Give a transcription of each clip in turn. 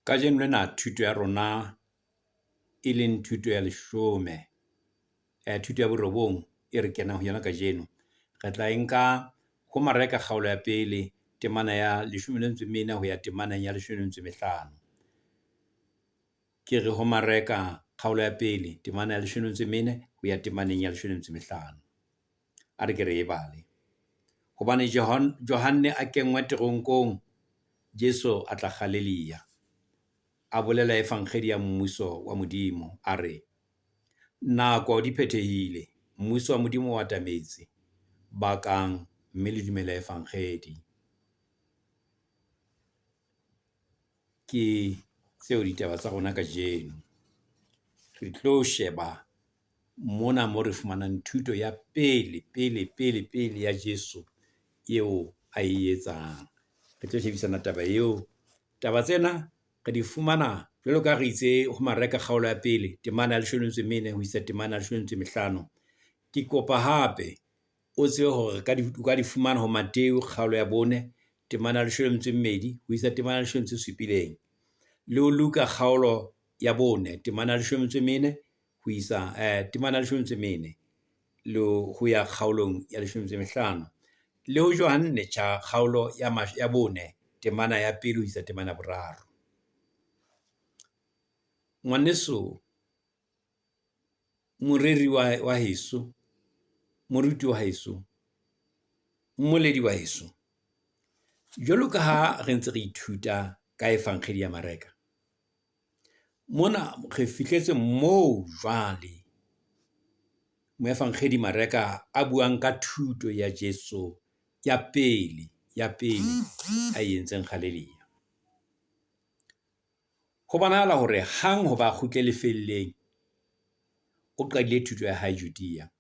Ka jeno lena thuto ya rona e leng thuto ya 10 thuto ya borobong e re kenang ho yona ka jeno re tla enka ho Mareka kgaolo ya pele temana ya 14 ho ya temana ya 15. Ke re ho Mareka kgaolo ya pele temana ya 14 ho ya temaneng ya 15. A re ke re e bale hobane Johanne a kenngwa teronkong Jesu a tla Galileya a bolela efangeli ya mmuso wa Modimo a re nako di phethehile mmuso wa Modimo wa tametse bakang mme le dumela efangeli. Ke tseo ditaba tsa rona ka jeno re tlo sheba mona mo re fumanang thuto ya pele ya Jesu eo a e etsang. Re tlo shebisana taba eo. Taba tsena re di fumana jwalo ka re itse ho Mareka kgaolo ya pele temana ya 14 ho isa temana ya 15. Ke kopa hape o tsebe hore ka di fumana ho Mateo kgaolo ya 4 temana ya 12 ho isa temana ya 17 le ho Luka kgaolo ya 4 temana ya 14 ho isa temana ya 14 le ho ya kgaolong ya 15 le ho Johanne cha kgaolo ya 4 temana ya 1 ho isa temana ya 3. Ngwaneso moreri wa heso, moruti wa heso, mmoledi wa heso, jwalo ka ha re ntse re ithuta ka efangeli ya Mareka mona re fihletse moo jwale moefangeli Mareka a buang ka thuto ya Jesu ya pele a entseng Galileya. Ho bonahala hore hang ho ba kgutle lefelleng o qadile thuto ya hae Judea.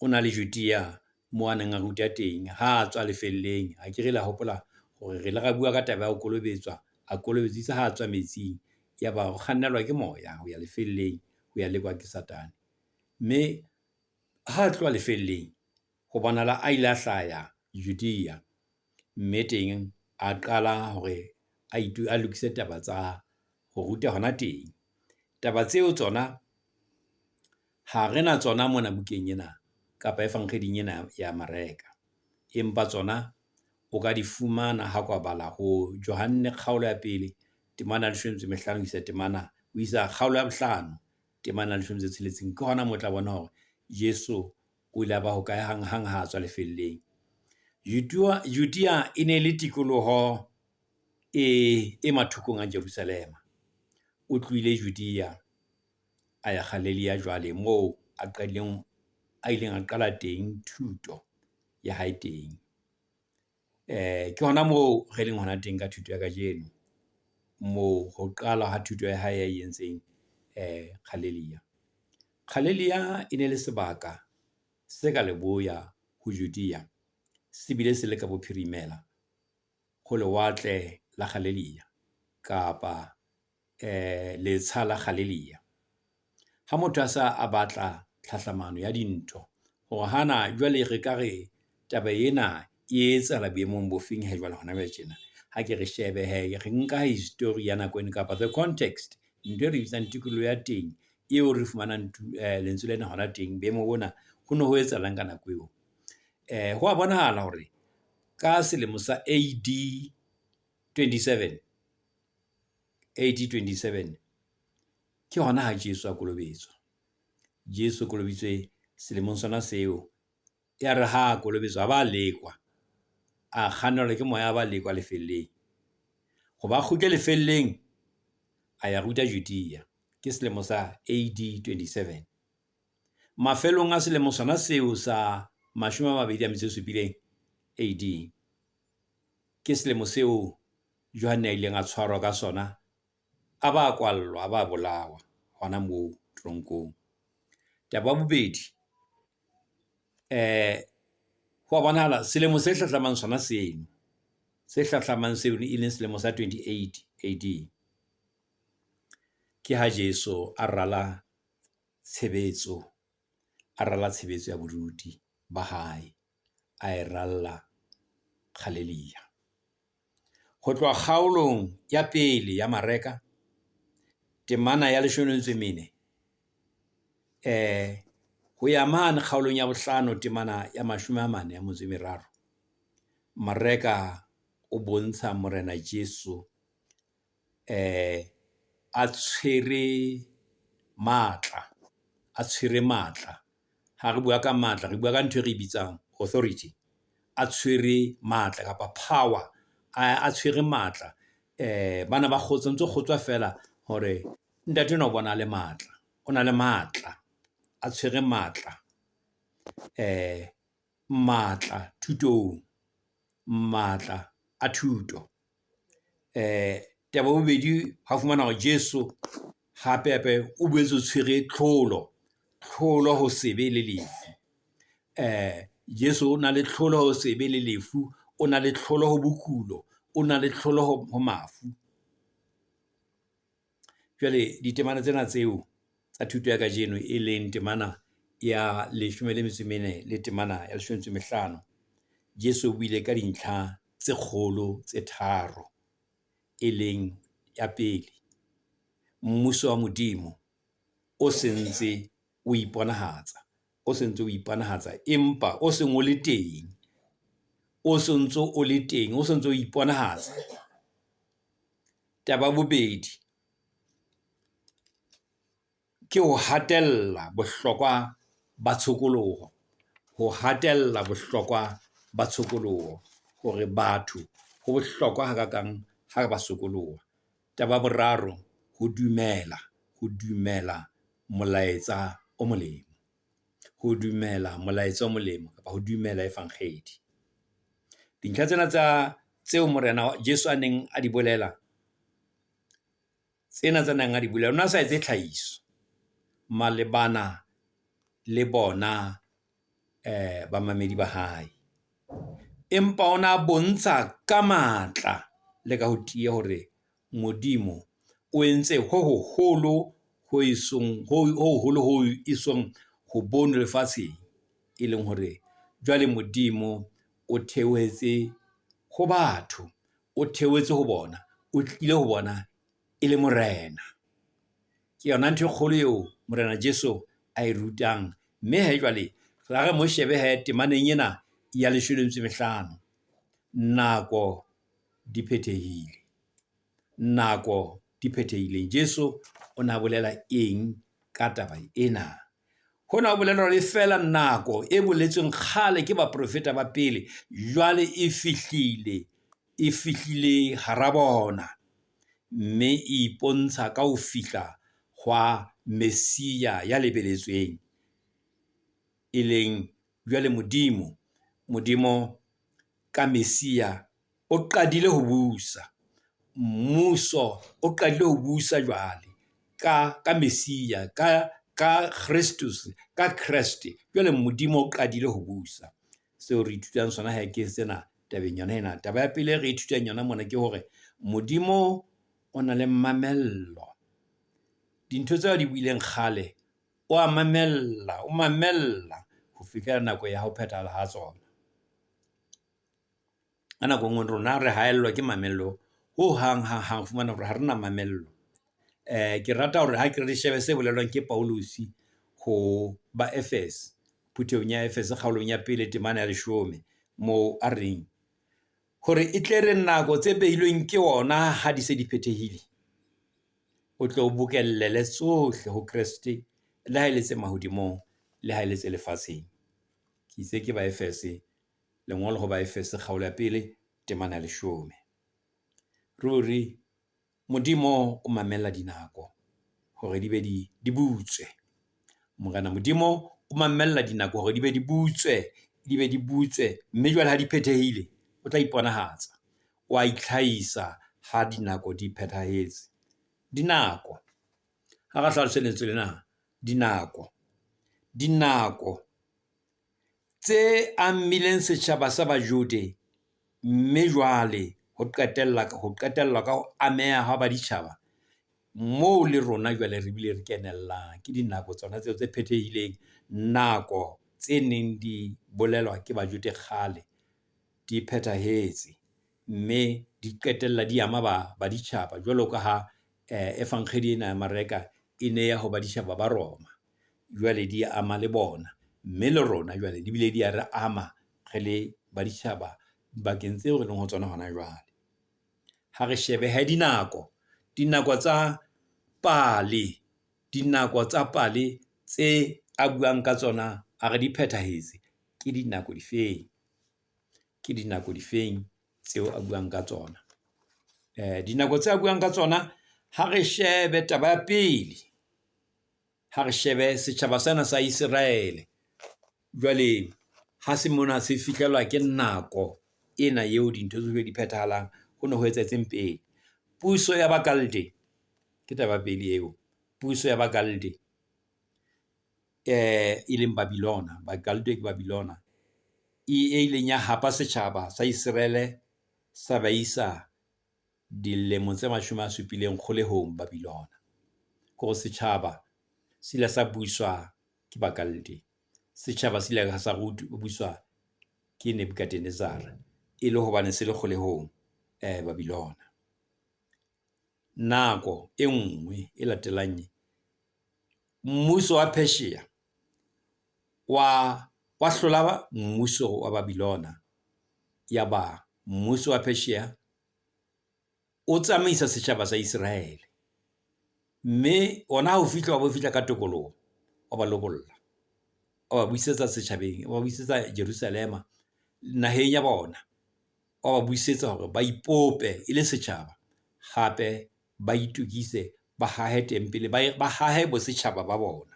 O na le Judea mo a neng a ruta teng ha a tswa lefelleng. Ha ke re la hopola hore re le ra bua ka taba ya ho kolobetswa, a kolobetsitse ha a tswa metsing ya ba ho kgannelwa ke moya ho ya lefelleng ho ya lekwa ke Satane. Mme ha a tloa lefelleng ho bonahala a ile a hlaya Judea, mme teng a qala hore a lokise taba tsa ho ruta hona teng. Taba tseo tsona ha rena tsona mona bukeng ena kapa efangeling ena ya Mareka, empa tsona o ka di fumana ha kwa bala ho Johanne kgaolo ya pele temana ya 15 ho isa temana ho isa kgaolo ya 5 temana ya 16. Ke hona mo tla bona hore Jesu o ile ba ho kae hang ha tswa lefelleng. Judea e ne le tikoloho e mathokong a Jerusalema. O tluile Judea a ya Galileya jwale moo a ileng a qala teng thuto ya hae teng. Ke hona moo re leng hona teng ka thuto ya kajeno moo ho qala ha thuto ya hae ya entseng Galileya. Galileya e ne le sebaka se ka leboya ho Judea se bile se le ka bophirimela ho lewatle la Galileya kapa letsha la Galileya. Ha motho a sa a batla tlhahlamano ya dintho hore hana jwale re ka re taba ena e etsahala boemong bofeng he jwale hona jwale tjena, ha ke re shebe he re nka history ya nako ena kapa the context, ntho e re bitsang tikoloho ya teng eo re fumanang lentswe lena hona teng boemo bona ho ne ho etsahalang ka nako eo. Ho a bonahala hore ka selemo sa AD 27 ke hona ha Jesu a kolobetswa. Jesu kolobetswe selemong sona seo ya re ha a kolobetswa ba lekwa a kgannelwa ke moya ba lekwa lefelleng ho ba kgutle lefelleng a ya ruta Judea ke selemo sa AD 27. Mafelong a selemo sona seo sa 27 AD ke selemo seo Johanne a ileng a tshwarwa ka sona a ba kwallwa a ba bolawa hona moo tronkong. Taba ya bobedi ho bonahala selemo se hlahlamang sona seno se hlahlamang seo e leng selemo sa 28 AD ke ha Jesu a rala tshebetso ya boruti ba hae a e ralla Galileya. Ho tloha kgaolong ya pele ya mareka, temana ya 14, ho ya mane kgaolong ya bohlano, temana ya 43, mareka o bontsha Morena Jesu a tshwere matla, ha re bua ka matla re bua ka ntho e re bitsang authority. A tshwere matla kapa power, a tshwere matla. Bana ba kgotswa fela hore ntate no bona le matla, o na le matla, a tshwere matla, matla thutong, matla a thuto. Taba bobedi ha fumana hore Jesu hape o boetse o tshwere tlholo ho sebe le lefu. Jesu o na le tlholo ho sebe le lefu, o na le tlholo ho bokulo, o na le tlholo ho mafu. Jwale ditemana tsena tseo tsa thuto ya kajeno e leng temana ya 14 le temana ya 15, Jesu o buile ka dintlha tse kgolo tse tharo, e leng ya pele, mmuso wa Modimo o sentse o iponahatsa, empa o seng o le teng, o sontso o iponahatsa. Taba bobedi ke ho hatella bohlokwa ba tshokoloho, hore batho ho bohlokwa hakakang ha ba sokoloha. Taba boraro, ho dumela molaetsa o molemo, kapa ho dumela evankhedi. Dintlha tsena tseo Morena Jesu a neng a di bolela, o na sa etse tlhahiso malebana le bona bamamedi ba hae, empa ona bontsha ka matla le ka ho tiya hore Modimo o entse ho hoholo ho isong ho bonwe lefatsheng, e leng hore jwale Modimo o theohetse ho batho, o theohetse ho bona, o tlile ho bona e le morena. Ke yona ntho e kgolo eo Morena Jesu a e rutang. Mme jwale re mo shebe temaneng ena ya 15, nako di phethehile. Jesu o na bolela eng ka taba ena? Hona ho bolela hore fela nako e boletsweng kgale ke baprofeta ba pele jwale e fihlile hara bona, mme e ipontsha ka ho fihla hwa Mesia ya lebeletsweng, e leng jwale Modimo ka Mesia o qadile ho busa, mmuso o qadile ho busa jwale ka Mesia, ka Christus, ka Kreste. Jwale Modimo o qadile ho busa. Seo re ithutang sona ke sena tabeng yona ena. Taba ya pele re ithutang yona mona ke hore Modimo o na le mamello. Dintho tseo di buileng kgale o mamella ho fihlela nako ya ho phethahala ha tsona. Ka nako nngwe rona re haellwa ke mamello ho hang fumana hore ha rena mamello. Ke rata hore ha ke re shebe se bolelwang ke Paulus ho ba Efes, phuthelong ya Efes kgaolong ya pele temana ya 10, moo a reng hore e tle re nako tse behilweng ke ona ha di se di phethehile, o tlo bokellele tsohle ho Kreste, le ha ele tse mahodimong le ha ele tse lefatsheng. Ke itse ke ba Efese, lengolo ho ba Efese kgaolo ya pele temana ya 10. Ruri Modimo o mamella dinako hore di be di butswe. Modimo o mamella dinako hore di be di butswe, mme jwale ha di phethehile o tla iponahatsa, wa itlhahisa ha dinako di phethahetse. Dinako ha ra hlalosa lentswe lena, dinako tse amileng setjhaba sa Bajude, mme jwale ho qetella ka ho ameha ha baditjhaba, moo le rona jwale re bile re kenellang ke dinako tsona tseo tse phethehileng. Nako tse neng di bolelwa ke Bajude kgale di phethahetse, mme di qetella di ama ba ditjhaba jwalo ka ha efankgedi ena ya mareka e ne ya ho ba ditjhaba ba Roma, jwale di ama le bona, mme le rona jwale di bile di a re ama re le ba ditjhaba bakeng tseo re leng ho tsona hona jwale. Ha re shebe he dinako tsa pale tse a buang ka tsona a re di phethahetse, ke dinako difeng tseo a buang ka tsona. Dinako tse a buang ka tsona, ha re shebe taba ya pele, ha re shebe setjhaba sena sa Israel, jwale ha se mona se fihlelwa ke nako ena eo dintho tsohle di phethahalang, ho ne ho etsetseng pele. Puso ya Bakalde ke taba pele eo, puso ya Bakalde e leng Babilona, Bakalde ke Babilona, e ileng ya hapa setjhaba sa Israel sa ba isa dilemo tse 70 kgolehong Babilona. Ko setjhaba sila sa buiswa ke Bakalde, setjhaba sila sa buiswa ke Nebukadnezar, e le hobane se le kgolehong Babilona. Nako e nngwe e latelang, mmuso wa Persia wa hlola mmuso wa Babilona, ya ba mmuso wa Persia o tsamaisa setjhaba sa Israel, mme ona ha o fihla ka tokoloho wa ba lobolla, wa ba buisetsa setjhabeng, wa ba buisetsa Jerusalema naheng ya bona, wa ba buisetsa hore ba ipope e le setjhaba, hape ba itukise, ba hahe tempele, ba hahe bo setjhaba ba bona,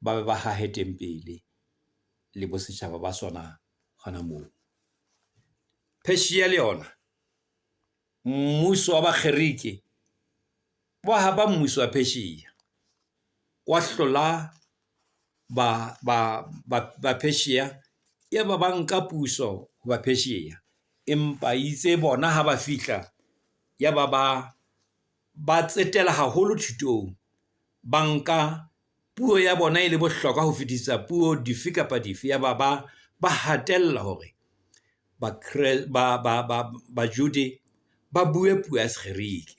ba hahe tempele le bo setjhaba ba sona hona moo. Persia le yona, mmuso wa Bakgerike wa haba mmuso wa Persia, wa hlola ba Persia, ya ba nka puso ho ba Persia, empa itse bona ha ba fihla, ya ba tsetela haholo thutong, ba nka puo ya bona e le bohlokwa ho fetisa puo dife kapa dife, ya ba hatella hore Bajude ba bue puo ya Sekgerike,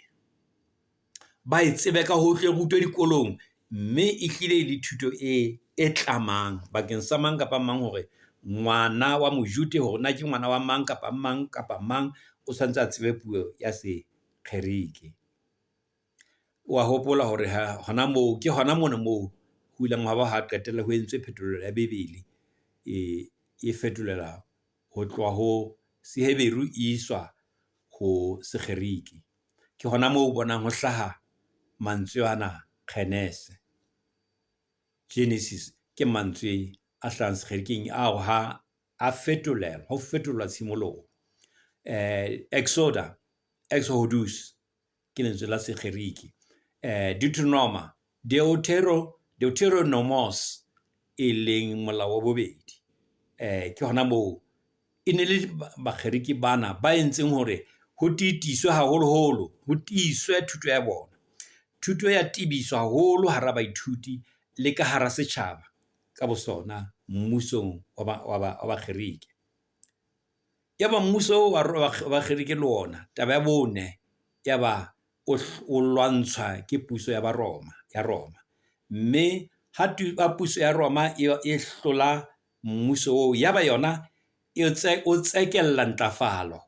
ba e tsebe ka hohle, rutwe dikolong, mme e hlile le thuto e tlamang bakeng sa mang kapa mang, hore ngwana wa Mojute hore na ke ngwana wa mang kapa mang o santse a tsebe puo ya Sekgerike. Wa hopola hore hona moo ho ileng wa ba ha qetella ho entswe phetolelo ya Bebele, e fetolela ho tloha ho Seheberu iswa ho Sekgerike. Ke hona moo bonang ho hlaha mantswe ana Genesis, Genesis ke mantswe a hlahang Sekgerikeng ao ha a fetolwa tshimoloho. Exodus ke lentswe la Sekgerike. Deuteronomos e leng molao wa bobedi. Ke hona moo e ne le Bakgerike bana ba entseng hore ho titiswe haholoholo, ho tiiswe thuto ya bona. Thuto ya tibiswa haholo hara baithuti le ka hara setjhaba ka bosona mmusong wa Bakgerike. Ya ba mmuso wa Bakgerike le ona, taba ya bone, ya ba o lwantshwa ke puso ya Roma, mme ha puso ya Roma e hlola mmuso oo, ya ba yona o tsekella ntlafalo,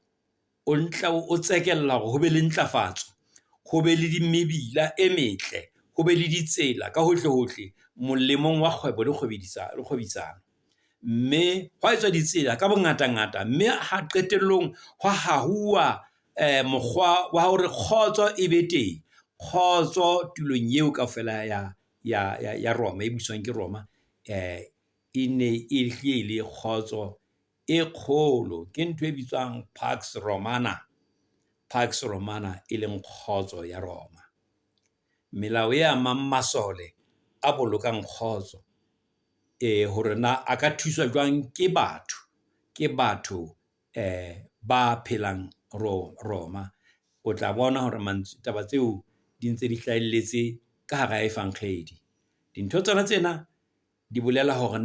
o tsekella hore ho be le ntlafatso, ho be le mebila e metle, ho be le ditsela ka hohle molemong wa kgwebo le kgwebisano. Mme hwa etswa ditsela ka bongata, mme ha qetellong hwa hahuwa mokgwa wa hore kgotso e be teng, kgotso tulong eo kaofela ya Roma, e buiswang ke Roma, e ne e le kgotso e kgolo, ke ntho e bitswang Pax Romana, e leng kgotso ya Roma. Melao e amang masole a bolokang kgotso, hore na a ka thuswa jwang ke batho ba phelang Roma. O tla bona hore taba tseo di ntse di hlahelletse ka hara efankgedi. Dintho tsena di bolela hore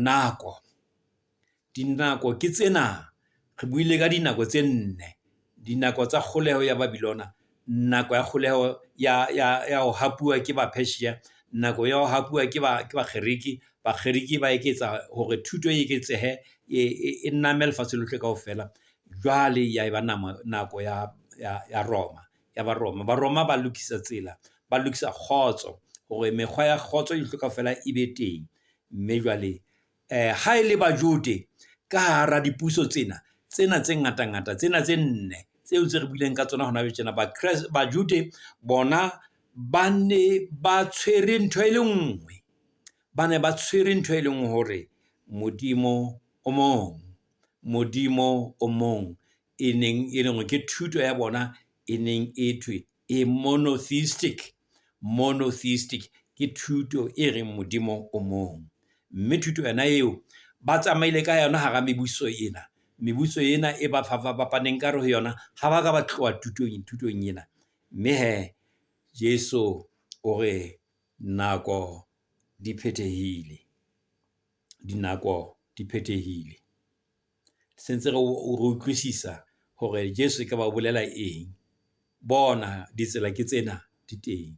dinako ke tsena, re buile ka dinako tse 4 dinako tsa kgoleho ya Babilona, nako ya kgoleho ya ho hapuwa ke Ba-Persia, nako ya ho hapuwa ke Bakgeriki. Bakgeriki ba eketsa hore thuto e eketsehe e name lefatshe lohle kaofela. Jwale ya eba nako ya Roma, ya Baroma. Baroma ba lokisa tsela, ba lokisa kgotso hore mekgwa ya kgotso yohle kaofela e be teng. Mme jwale ha ile Bajude ka hara dipuso tsena tse ngata-ngata, tsena tse nne tseo tse re buileng ka tsona hona le tjena, Bajude bona ba ne ba tshwere ntho e le nngwe, ba ne ba tshwere ntho e leng hore Modimo o mong e neng e leng ke thuto ya bona e neng e thwe e monotheistic ke thuto e reng Modimo o mong. Mme thuto yona eo ba tsamaile ka yona hara mebuso ena e ba fapaneng ka ho yona ha ba ka ba tloa thutong ena. Mme Jesu o re dinako di phethehile. Sentse re utlwisisa hore Jesu e ka ba bolela eng. Bona ditsela ke tsena di teng,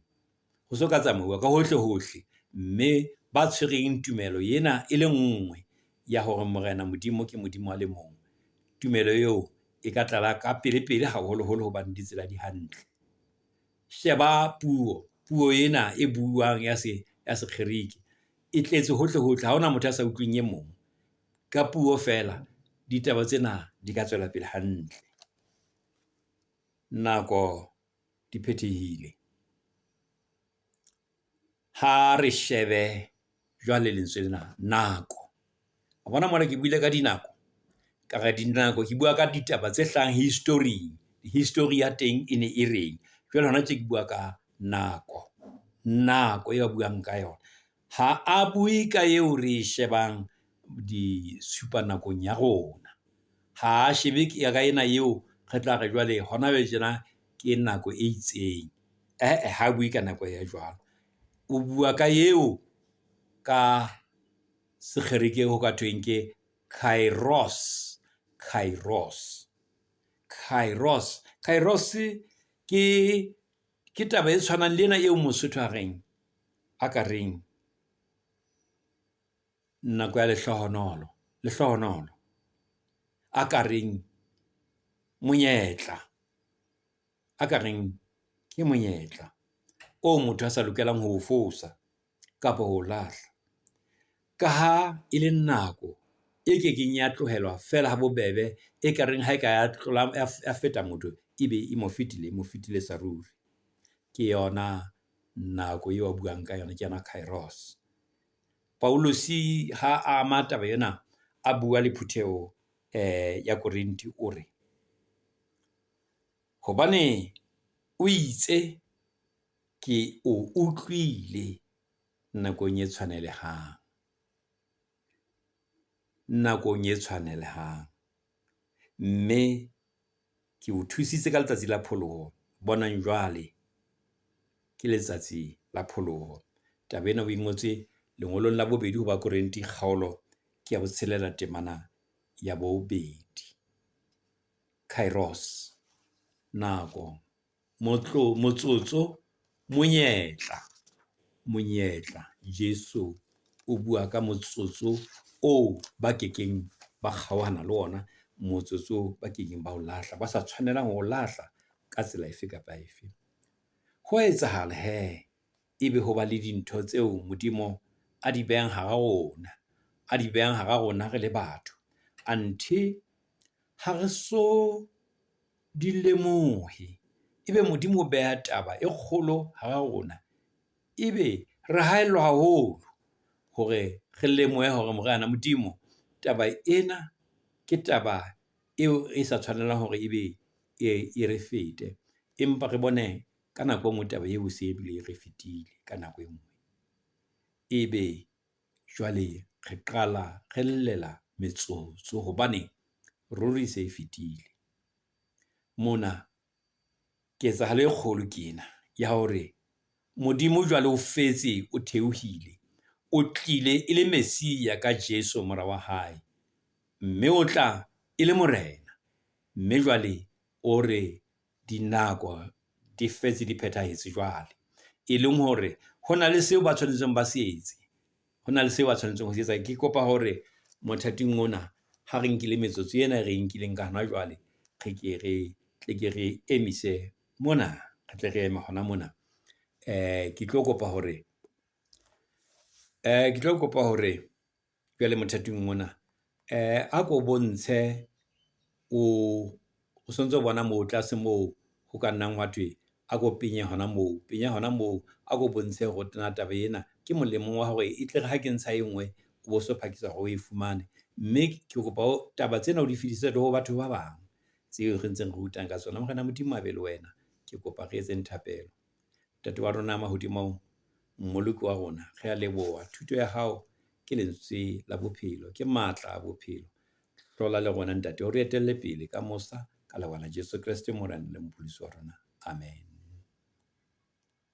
ho so ka tsamauwa ka hohle, mme ba tshwereng tumelo ena e le nngwe ya hore Morena Modimo ke Modimo a le mong. Tumelo eo e ka tlala ka pele haholoholo hobane ditsela di hantle. Sheba puo ena e buang ya Sekgeriki e tletse hohle, ha hona motho a sa utlwing e mong. Ka puo fela ditaba tsena di ka tswela pele hantle. Nako di phethehile. Ha re shebe jwale lentswe lena nako. A bona mona ke buile ka dinako, ka re dinako ke bua ka ditaba tse hlahang history ya teng e ne e reng. Jwale hona tse ke bua ka nako e ba buang ka yona. Ha a bue ka eo re shebang di supa nakong ya rona. Ha a shebe ka ena eo re tla re jwale hona le tjena ke nako e itseng. Ha bue ka nako ya jwalo. O bua ka eo ka Sekgeriki ho ka thweng ke Kairos. Kairos ke taba e tshwanang le ena eo Mosotho a ka reng nako ya lehlohonolo, a ka reng monyetla, a ka reng ke monyetla o motho a sa lokelang ho o fosa kapa ho lahla, ka ha e le nako e kekeng ya tlohelwa fela ha bobebe, e ka reng ha e ka ya feta motho ebe e mo fetile sa ruri. Ke yona nako eo a buang ka yona, ke yona Kairos. Paulusi ha a ama taba yena a bua le Phutheho ya Korinti o re, hobane o itse ke o utlwile nakong e tshwanelehang, mme ke o thusitse ka letsatsi la pholoho. Bonang jwale ke letsatsi la pholoho. Taba ena o ingotse lengolong la 2 ho Bakorinti kgaolo ke ya 6 temana ya 2. Kairos, nako, motsotso, monyetla. Jesu o bua ka motsotso o ba kekeng ba kgaohana le ona, motsotso ba kekeng ba o lahla, ba sa tshwanelang ho lahla ka tsela efe kapa efe. Ho etsahala ebe ho ba le dintho tseo Modimo a di behang hara rona re le batho, anthe ha re so di lemohe. Ebe Modimo o beha taba e kgolo hara rona, ebe re haellwa haholo hore re lemohe hore Morena Modimo, taba ena ke taba eo e sa tshwanelang hore ebe e re fete, empa re bone ka nako engwe taba eo se ebile re fetile ka nako engwe. Ebe jwale re qala re llela metsotso hobane ruri se e fetile. Mona ketsahalo e kgolo ke ena ya hore Modimo jwale o fetse, o theohile, o tlile e le Mesia ka Jesu mora wa hae, mme o tla e le Morena. Mme jwale o re dinako di fetse di phethahetse jwale, e leng hore ho na le seo ba tshwanetseng ba se etse, ho na le seo ba tshwanetseng ho se etsa. Ke kopa hore mothating ona ha re nkile metsotso ena re nkileng ka hona jwale, tle ke re emise mona, re tle re eme hona mona. Ke tlo kopa hore jwale mothating mona a ko bontshe o sontso bona moo tlase moo ho ka nnang wa thwe a ko penya hona moo a ko bontshe hore tena taba ena ke molemong wa hore e tle re ha ke ntsha e nngwe o bo so phakisa hore o e fumane, mme ke kopa taba tsena o di fedise le ho batho ba bang tseo re ntseng re rutang ka tsona. Morena Modimo a be le wena, ke kopa re etseng thapelo. Ntate wa rona mahodimo, mmoloki wa rona, re a leboha thuto ya hao ke lentswe la bophelo, ke matla a bophelo. Hlola le rona ntate o re etelle pele ka mosa ka lebala Jesu Kriste morena le mopholosi wa rona. Amen.